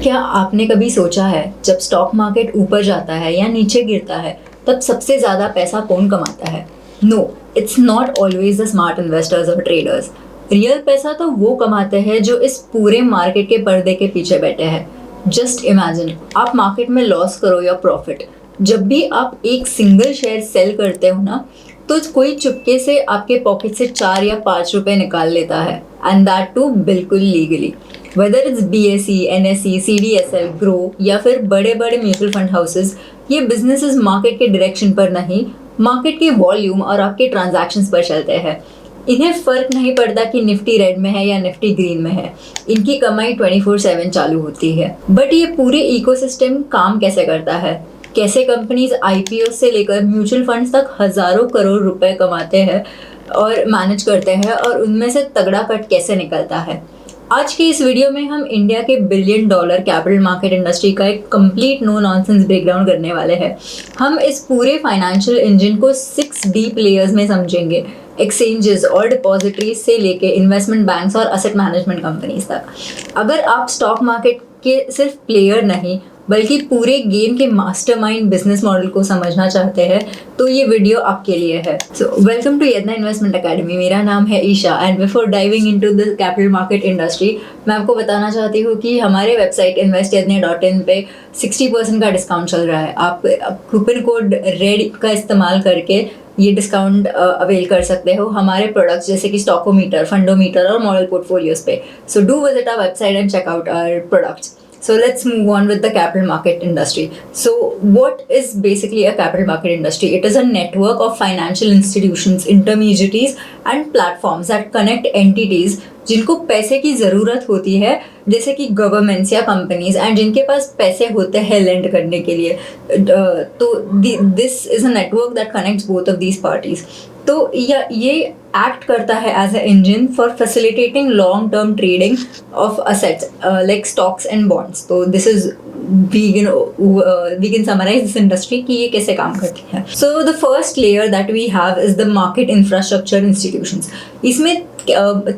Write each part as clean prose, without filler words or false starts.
क्या आपने कभी सोचा है जब स्टॉक मार्केट ऊपर जाता है या नीचे गिरता है तब सबसे ज़्यादा पैसा कौन कमाता है? No, it's not always the smart investors और ट्रेडर्स। रियल पैसा तो वो कमाते हैं जो इस पूरे मार्केट के पर्दे के पीछे बैठे हैं। जस्ट इमेजिन, आप मार्केट में लॉस करो या प्रॉफिट, जब भी आप एक सिंगल शेयर सेल करते हो ना, तो कोई चुपके से आपके पॉकेट से 4 या 5 रुपए निकाल लेता है, एंड दैट टू बिल्कुल legally. Whether it's BSE, NSE, CDSL, grow या फिर बड़े बड़े म्यूचुअल फंड हाउसेस, ये बिजनेसेस मार्केट के डायरेक्शन पर नहीं, मार्केट के वॉल्यूम और आपके ट्रांजैक्शंस पर चलते हैं। इन्हें फर्क नहीं पड़ता कि निफ्टी रेड में है या निफ्टी ग्रीन में है, इनकी कमाई 24/7 चालू होती है। बट ये पूरे इकोसिस्टम काम कैसे करता है? कैसे कंपनीज IPO से लेकर म्यूचुअल फंड्स तक हजारों करोड़ रुपए कमाते हैं और मैनेज करते हैं, और उनमें से तगड़ा कट कैसे निकलता है? आज के इस वीडियो में हम इंडिया के $1 बिलियन कैपिटल मार्केट इंडस्ट्री का एक कंप्लीट नो नॉनसेंस ब्रेकडाउन करने वाले हैं। हम इस पूरे फाइनेंशियल इंजन को 6 डीप लेयर्स में समझेंगे, एक्सचेंजेस और डिपॉजिटरीज से लेके इन्वेस्टमेंट बैंक्स और एसेट मैनेजमेंट कंपनीज तक। अगर आप स्टॉक मार्केट के सिर्फ प्लेयर नहीं बल्कि पूरे गेम के मास्टरमाइंड बिजनेस मॉडल को समझना चाहते हैं, तो ये वीडियो आपके लिए है। So welcome to Yadnya investment academy. मेरा नाम है Isha, and before diving into the capital market industry, मैं आपको बताना चाहती हूँ कि हमारे वेबसाइट investyadnya.in पे 60% का डिस्काउंट चल रहा है। आप कूपन कोड रेड का इस्तेमाल करके ये डिस्काउंट अवेल कर सकते हो हमारे प्रोडक्ट्स जैसे कि स्टॉकोमीटर, फंडोमीटर और मॉडल पोर्टफोलियोज पे। So do visit our website and check out our products. So let's move on with the capital market industry. So what is basically a capital market industry? It is a network of financial institutions, intermediaries and platforms that connect entities जिनको पैसे की ज़रूरत होती है, जैसे कि governments या companies, and जिनके पास पैसे होते हैं लेंड करने के लिए। तो this is a network that connects both of these parties. तो ये एक्ट करता है as a engine for facilitating long term trading of assets like stocks and bonds. तो this is we can summarise this industry कि ये कैसे काम करती है। So the first layer that we have is the market infrastructure institutions. इसमें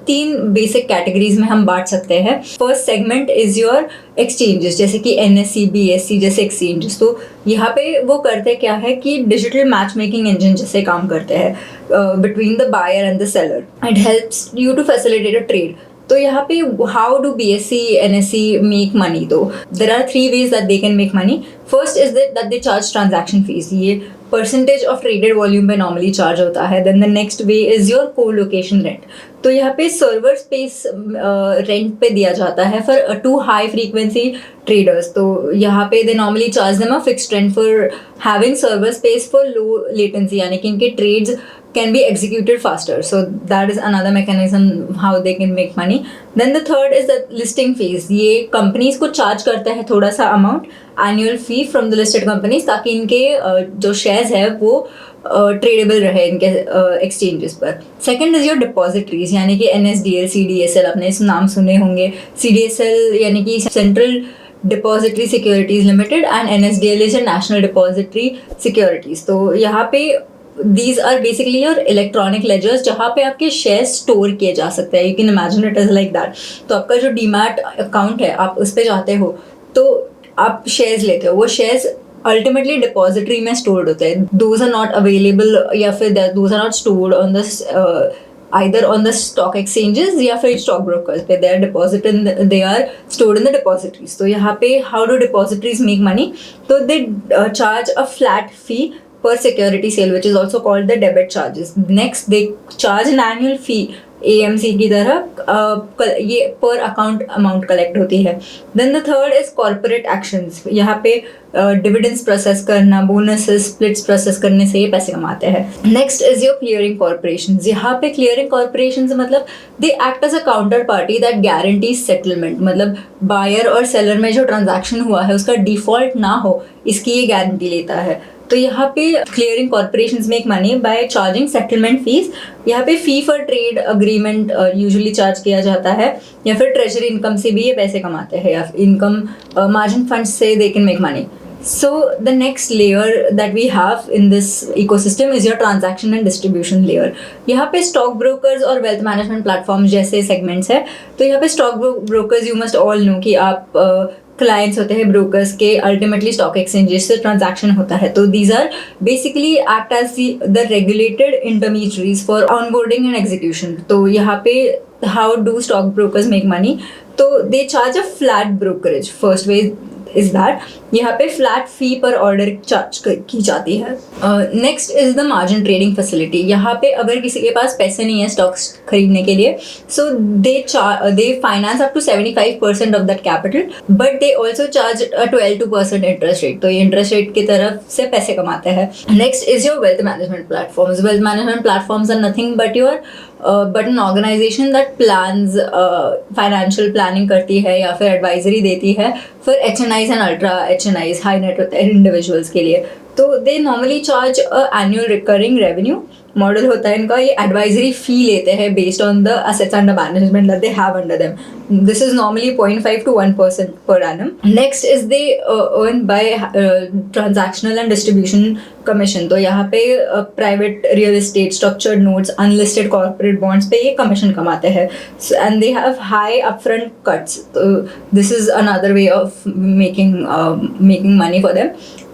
3 basic categories में हम बांट सकते हैं। First segment is your exchanges, जैसे कि NSE, BSE जैसे एक्सचेंजेस। तो यहाँ पे वो करते क्या है कि डिजिटल मैच मेकिंग इंजन जैसे काम करते हैं between the buyer and the seller. It helps you to facilitate a trade. तो यहाँ पे how do BSE, NSE make money? तो there are 3 ways that they can make money. First is that they charge transaction fees, ये percentage of traded volume पे normally charge होता है। Then the next way is your colocation rent. तो यहाँ पे server space rent पे दिया जाता है for to high frequency traders. तो यहाँ पे they normally charge them a fixed rent for having server space for low latency, यानी कि इनके trades can be executed faster. So that is another mechanism how they can make money. Then the third is the listing fees. ये companies को charge करता है थोड़ा सा amount, annual fee from the listed companies, ताकि इनके जो shares है वो tradable रहे इनके exchanges पर. Second is your depositories, यानी कि NSDL, CDSL, आपने इस नाम सुने होंगे। CDSL यानी कि Central Depository Securities Limited and NSDL is a National Depository Securities. तो यहाँ पे These are basically your electronic ledgers, जहाँ पे आपके शेयर स्टोर किए जा सकते हैं। You can imagine it as like that. तो आपका जो डीमैट अकाउंट है, आप उस पर जाते हो तो आप शेयर्स लेते हो, वो शेयर्स अल्टीमेटली डिपॉजिटरी में स्टोर्ड होते हैं। Those are not available या फिर those are not stored on the either on the stock exchanges या फिर stock brokers पे। they are deposited in they are stored in the depositories. तो यहाँ पे how do depositories make money? तो they charge a flat fee per security sale, which is also called the debit charges. Next, they charge an annual fee AMC की तरह, ये per account amount collect होती है. Then the third is corporate actions. यहाँ पे dividends process करना, bonuses, splits process करने से ये पैसे कमाते हैं. Next is your clearing corporations. यहाँ पे clearing corporations मतलब they act as a counterparty that guarantees settlement. मतलब buyer और seller में जो transaction हुआ है उसका default ना हो, इसकी ये guarantee लेता है. तो यहाँ पे clearing corporations make money by charging settlement fees. यहाँ पे fee for trade agreement usually charge किया जाता है, या फिर ट्रेजरी इनकम से भी ये पैसे कमाते हैं, या इनकम मार्जिन फंड्स से दे can make money. So the next layer that we have in this ecosystem is your transaction and distribution layer. यहाँ पे stock brokers और wealth management platforms जैसे segments है। तो यहाँ पे stock brokers you must all know कि आप क्लाइंट्स होते हैं ब्रोकर्स के, अल्टीमेटली स्टॉक एक्सचेंजेस से ट्रांजैक्शन होता है. तो these are basically act as the regulated intermediaries for onboarding and execution. तो यहाँ पे how do stock brokers make money? तो they charge a flat brokerage. First way is that यहाँ पे फ्लैट फी पर ऑर्डर चार्ज की जाती है. Next is the margin trading facility. यहाँ पे अगर किसी के पास पैसे नहीं है स्टॉक्स खरीदने के लिए, so they finance up to 75% of that capital, but they also charge 12% interest rate. तो ये इंटरेस्ट रेट की तरफ से पैसे कमाते हैं. Next is your wealth management platforms. Wealth management platforms are nothing but your but an organisation that plans financial planning करती है या फिर एडवाइजरी देती है फिर HNIs and ultra HNIs high net worth individuals के लिए. तो they normally charge annual recurring revenue model होता है इनका. ये एडवाइजरी फी लेते हैं based on the assets under management that they have under them. This is normally 0.5 to 1% per annum. Next is they earn by transactional and distribution commission. तो यहाँ पे private real estate, structured notes, unlisted corporate bonds पे ये commission कमाते हैं. And they have high upfront cuts. This is another way of making money for them.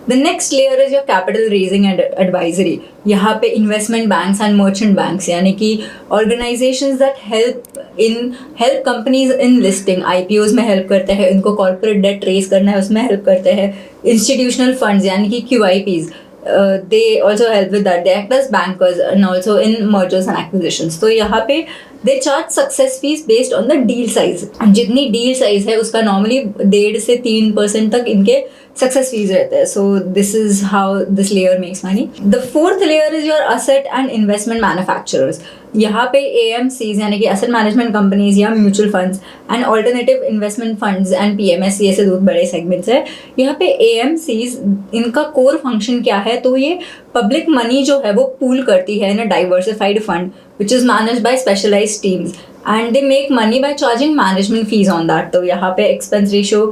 The next layer is your capital raising and advisory. यहाँ पे investment banks and merchant banks यानी कि organizations that help companies in listing, IPOs में help करते हैं, इनको corporate debt raise करना है उसमें help करते हैं. Institutional funds यानी कि QIPs, they also help with that. They act as bankers and also in mergers and acquisitions. तो यहाँ पे they charge success fees based on the deal size. जितनी deal size है उसका normally 1.5 से 3% तक इनके success fees रहते हैं. So this is how this layer makes money. The fourth layer is your asset and investment manufacturers. यहाँ पे AMCs यानी कि asset management companies या mutual funds and alternative investment funds and PMS ये से दो बड़े segments है. यहाँ पे AMCs इनका core function क्या है? तो ये public money जो है वो pool करती है in a diversified fund which is managed by specialized teams and they make money by charging management fees on that. तो यहाँ पे expense ratio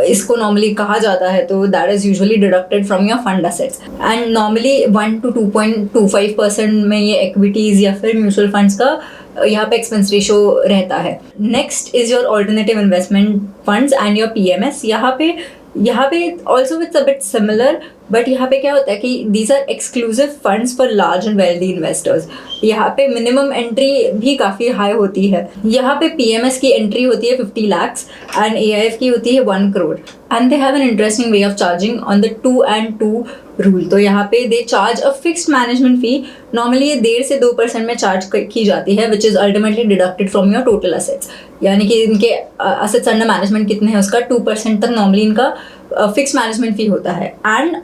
इसको नॉर्मली कहा जाता है. तो that is usually deducted from your fund assets and normally 1 to 2.25% में ये इक्विटीज या फिर म्यूचुअल फंड्स का यहाँ पे एक्सपेंस रेशो रहता है. Next is your alternative investment funds and your PMS. यहाँ पे also it's a bit similar, but यहाँ पे क्या होता है कि these are exclusive funds for large and wealthy investors. यहाँ पे मिनिमम एंट्री भी काफ़ी हाई होती है. यहाँ पे PMS की एंट्री होती है 50 lakhs एंड AIF की होती है 1 crore. And they have an interesting way of charging on the 2 and 2 rule. तो यहाँ पे दे charge a fixed management fee. Normally ये 1.5 से 2% में चार्ज की जाती है which is ultimately deducted from your total assets. यानी कि इनके असेट्स अंडर मैनेजमेंट कितने हैं उसका 2% तक नॉर्मली इनका फिक्स मैनेजमेंट फी होता है. And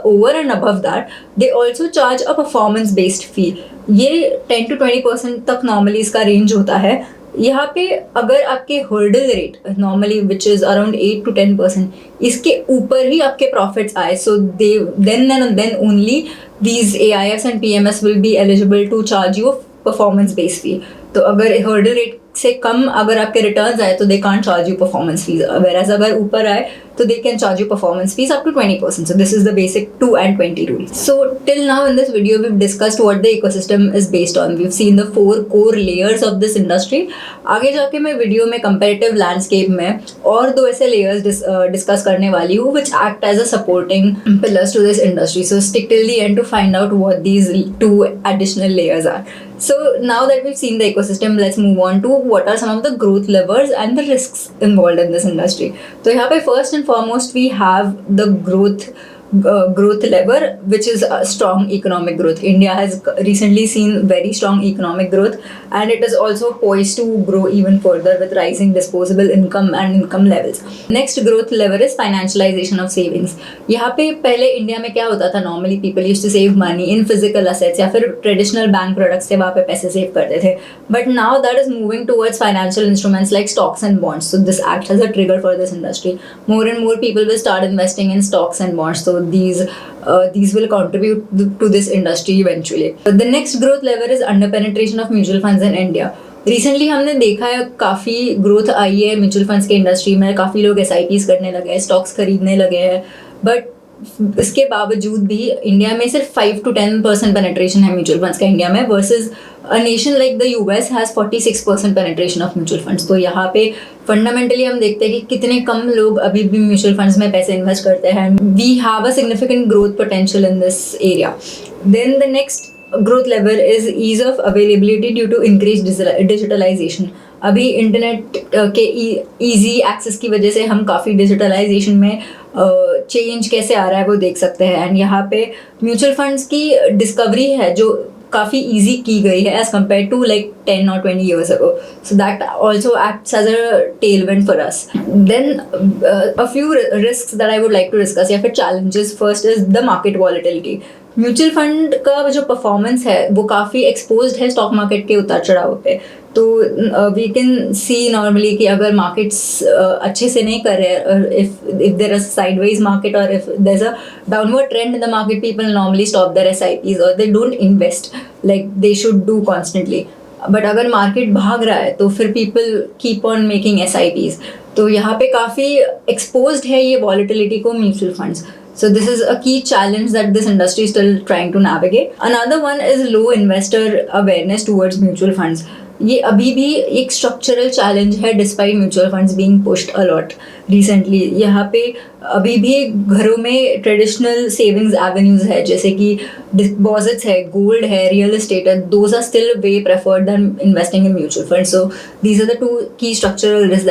over and above that they also charge a performance based fee. ये 10 to 20% तक नॉर्मली इसका रेंज होता है. यहाँ पे अगर आपके hurdle rate normally which is around 8 to 10% इसके ऊपर ही आपके प्रॉफिट्स आए, so they then only these AIFs and PMS will be eligible to charge you performance based fee. तो अगर हर्डल रेट से कम अगर आपके रिटर्न्स आए तो they can't charge you performance fees. अगर ऊपर आए तो they can charge you performance fees up to 20%. So this is the basic 2 and 20 rule. So till now in this video we've discussed what the ecosystem is based on. We've seen the 4 core layers of this industry. आगे जाके मैं video में comparative landscape में और 2 ऐसे layers discuss करने वाली हूँ which act as a supporting pillars to this industry. So stick till the end to find out what these 2 additional layers are. So now that we've seen the ecosystem, let's move on to what are some of the growth levers and the risks involved in this industry. तो यहाँ पे first and foremost we have the growth lever, which is a strong economic growth. India has recently seen very strong economic growth and it is also poised to grow even further with rising disposable income and income levels. Next growth lever is financialization of savings. यहाँ पे पहले India में क्या होता था, normally people used to save money in physical assets या फिर traditional bank products से वहाँ पे पैसे सेव करते थे, but now that is moving towards financial instruments like stocks and bonds. So this acts as a trigger for this industry. More and more people will start investing in stocks and bonds. So these will contribute to this industry eventually. The next growth lever is underpenetration of mutual funds in India. Recently हमने देखा है काफ़ी growth आई है mutual funds के industry में. काफ़ी लोग SIPs करने लगे हैं, स्टॉक्स खरीदने लगे हैं, बट इसके बावजूद भी इंडिया में सिर्फ 5 to 10% पेनिट्रेशन है म्यूचुअल फंड्स का इंडिया में, versus a nation like the US has 46% penetration of mutual funds. तो यहाँ पे फंडामेंटली हम देखते हैं कि कितने कम लोग अभी भी म्यूचुअल फंड्स में पैसे इन्वेस्ट करते हैं। We have a significant growth potential in this area. Then the next growth level is ease of availability due to increased digitalization। अभी इंटरनेट के इजी एक्सेस की वजह से हम काफ़ी डिजिटलाइजेशन में चेंज कैसे आ रहा है वो देख सकते हैं। एंड यहाँ पे म्यूचुअल फंड्स की डिस्कवरी है जो काफ़ी इजी की गई है as compare to like 10 or 20 years ago, so that also acts as a tailwind for us। Then a few risks that I would like to discuss या फिर challenges। First is the market volatility। Mutual fund का जो performance है वो काफ़ी exposed है stock market के उतार चढ़ाव पे। तो वी कैन सी नॉर्मली कि अगर मार्केट्स अच्छे से नहीं कर रहे, if there is sideways market और if there is a downward trend in the market, people normally stop their SIPs और they don't invest like they should do constantly. But अगर मार्केट भाग रहा है तो फिर people keep on making SIPs। तो यहाँ पे काफ़ी एक्सपोज्ड है ये वॉलेटिलिटी को mutual funds. So this is a key challenge that this industry is still trying to navigate. Another one is low investor awareness towards mutual funds। ये अभी भी एक स्ट्रक्चरल चैलेंज है despite mutual funds being pushed a lot recently. यहाँ पे अभी भी घरों में ट्रेडिशनल सेविंग्स एवेन्यूज है जैसे कि डिपॉजिट्स है, गोल्ड है, रियल एस्टेट है, those are still way preferred than investing in mutual funds. So these are the 2 key structural risks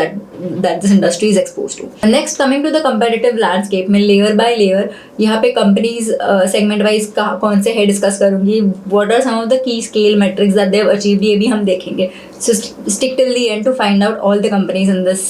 that this industry is exposed to। Next, coming to the competitive landscape में layer by layer यहाँ पे companies segment wise कौन से है discuss करूँगी। what are some of the key scale metrics that they have achieved ये भी हम देखेंगे। So stick till the end to find out all the companies in this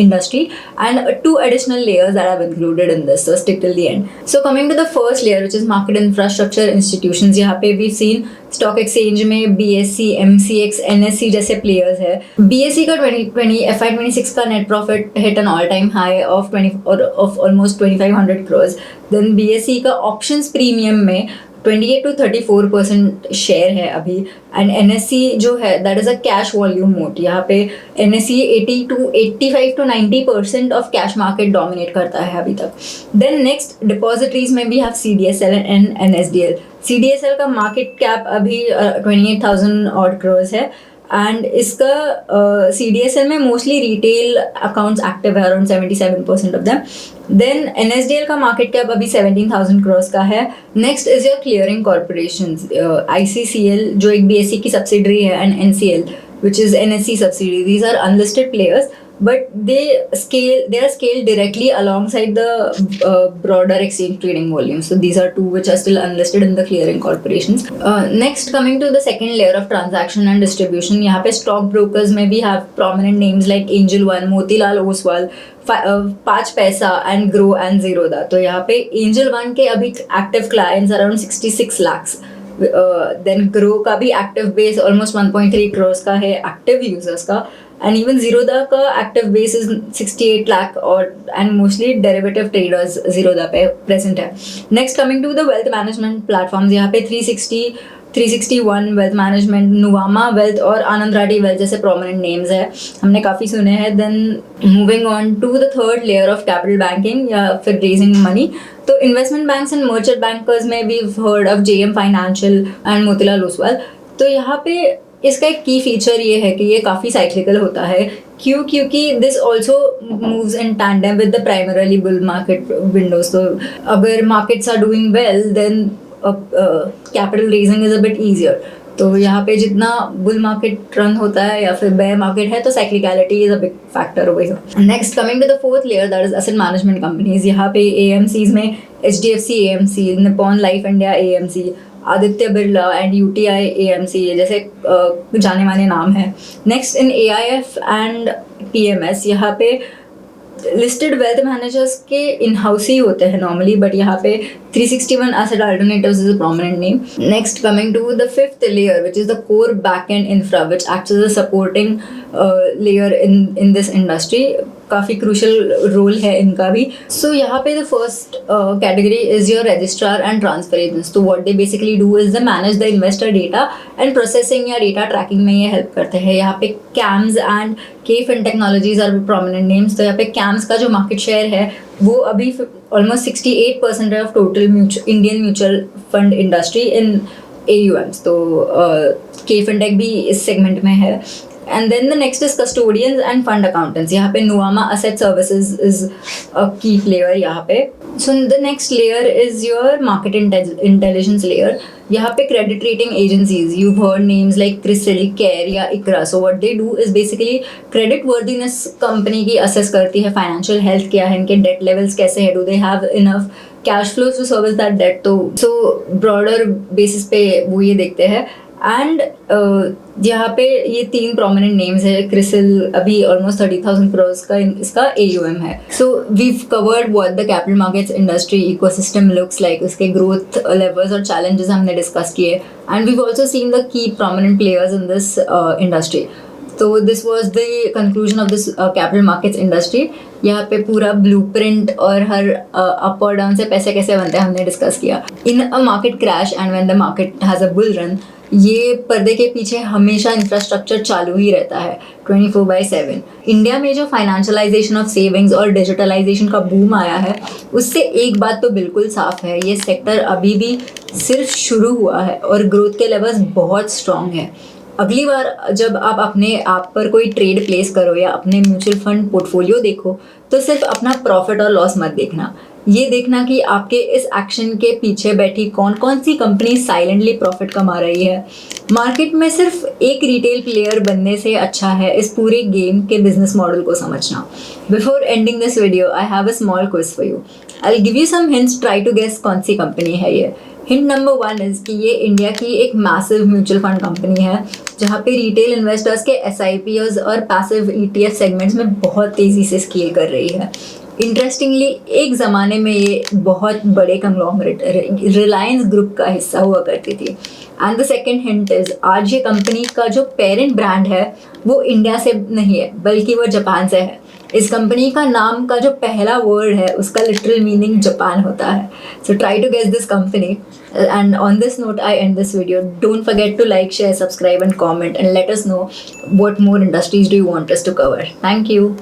industry and 2 additional layers that I've included in this, so stick till the end। So coming to the first layer which is market infrastructure institutions, यहाँ पे we've seen stock exchange में BSE, MCX, NSE जैसे players है। BSE का 2020 FY26 का net profit hit an all time high of almost 2500 crores। Then BSE का options premium में 28 to 34% share है अभी। एंड NSE जो है that is a cash volume mode. यहाँ पे NSE 85 to 90% of cash market dominate करता है अभी तक। देन नेक्स्ट डिपॉजिटरीज में भी have CDSL and NSDL। CDSL का मार्केट कैप अभी 28,000 odd crores है एंड इसका CDSL में मोस्टली रिटेल अकाउंट्स एक्टिव है, around 77% of them. Then NSDL का मार्केट कैप अभी 17,000 crores का है। Next is your clearing corporations, ICCL जो एक BSE की सब्सिडरी है and NCL which is NSE subsidiary। These are unlisted players but they are scaled directly alongside the broader exchange trading volume। So these are 2 which are still unlisted in the clearing corporations। Next, coming to the second layer of transaction and distribution, यहाँ पे stock brokers में भी have prominent names like Angel One, Motilal Oswal, 5 पैसा and Grow and Zerodha। तो यहाँ पे Angel One के अभी active clients around 66 lakhs। Then Groww का भी एक्टिव बेस ऑलमोस्ट 1.3 crores का है एक्टिव यूजर्स का। एंड इवन जीरोधा का एक्टिव बेस इज 68 lakh और and mostly derivative traders Zerodha पे प्रेजेंट है। Next, coming to the wealth management platforms, यहाँ पे 361 वेल्थ मैनेजमेंट, नुवामा वेल्थ और आनंद राठी वेल्थ जैसे प्रोमिनेंट नेम्स है, हमने काफ़ी सुने हैं। Then moving on to the third layer of capital banking या फिर रेजिंग मनी, तो investment banks and merchant bankers में we heard of JM financial and Motilal Oswal. तो यहाँ पे इसका एक की फीचर ये है कि ये काफ़ी साइक्लिकल होता है। क्योंकि this also moves in tandem with the primarily bull market windows. तो अगर markets are doing well then capital raising is a bit easier. तो यहाँ पे जितना बुल मार्केट रन होता है या फिर बेयर मार्केट है तो cyclicality is a big factor over here. Next, coming to the fourth layer that is asset management companies, यहाँ पे AMCs में HDFC AMC, Nippon life India AMC, Aditya Birla and UTI AMC जैसे जाने माने नाम है। Next, in AIF and PMS, यहाँ पे लिस्टेड वेल्थ मैनेजर्स के इन हाउस ही होते हैं नॉर्मली, बट यहाँ पे 361 asset alternatives is a prominent name. Next, coming to the fifth layer which is the core back end infra which acts as a supporting layer in this industry. काफ़ी crucial role है इनका भी. So यहाँ पे the first category is your registrar and transfer agents. तो what they basically do is the manage the investor data and processing या data tracking में ये हेल्प करते हैं. यहाँ पे CAMS and KFin technologies are prominent names. तो यहाँ पे कैम्स का जो मार्केट शेयर है वो अभी ऑलमोस्ट 68% है of total Indian mutual fund industry in AUMs. तो KFin टेक भी इस सेगमेंट में है. And then the next is custodians and fund accountants. यहाँ पे Nuvama Asset Services is a key player यहाँ पे. So the next layer is your market intelligence layer. यहाँ पे credit rating agencies. You've heard names like CRISIL, CARE या ICRA. So what they do is basically credit worthiness company की assess करती है, financial health क्या है, इनके debt levels कैसे है, do they have enough cash flows to service that debt. तो so broader basis पे वो ये देखते हैं. एंड यहाँ पे ये 3 प्रोमिनेंट नेम्स है. क्रिसिल अभी ऑलमोस्ट 30,000 करोड़ का इसका AUM है. So we've covered what the capital markets industry ecosystem looks like, उसके ग्रोथ लेवल्स और चैलेंजेस हमने डिस्कस किए. And we've also seen the key prominent players in this industry. तो this was the conclusion of this capital markets industry. यहाँ पे पूरा blueprint और her up और डाउन से पैसे कैसे बनते हैं हमने डिस्कस किया. In a market crash and when the market has a bull run, ये पर्दे के पीछे हमेशा इंफ्रास्ट्रक्चर चालू ही रहता है 24/7. इंडिया में जो फाइनेंशियलाइजेशन ऑफ सेविंग्स और डिजिटलाइजेशन का बूम आया है, उससे एक बात तो बिल्कुल साफ है, ये सेक्टर अभी भी सिर्फ शुरू हुआ है और ग्रोथ के लेवल्स बहुत स्ट्रॉन्ग है. अगली बार जब आप अपने आप पर कोई ट्रेड प्लेस करो या अपने म्यूचुअल फंड पोर्टफोलियो देखो, तो सिर्फ अपना प्रॉफिट और लॉस मत देखना. ये देखना कि आपके इस एक्शन के पीछे बैठी कौन कौन सी कंपनी साइलेंटली प्रॉफिट कमा रही है. मार्केट में सिर्फ एक रिटेल प्लेयर बनने से अच्छा है इस पूरे गेम के बिजनेस मॉडल को समझना. Before ending this video I have a small quiz for you. I will give you some hints, try to guess कौन सी कंपनी है ये. हिंट नंबर 1 इज़ कि ये इंडिया की एक मैसिव म्यूचुअल फंड कंपनी है जहाँ पे रिटेल इन्वेस्टर्स के SIPs और पैसिव ETF सेगमेंट्स में बहुत तेज़ी से स्केल कर रही है. इंटरेस्टिंगली एक ज़माने में ये बहुत बड़े कंग्लोमरेट रिलायंस ग्रुप का हिस्सा हुआ करती थी. And the second hint is, आज ये कंपनी का जो पेरेंट ब्रांड है वो इंडिया से नहीं है बल्कि वो जापान से है. इस कंपनी का नाम का जो पहला वर्ड है उसका लिटरल मीनिंग जापान होता है. So try to guess this company. And on this note, I end this video. Don't forget to like, share, subscribe and comment and let us know what more industries do you want us to cover. Thank you.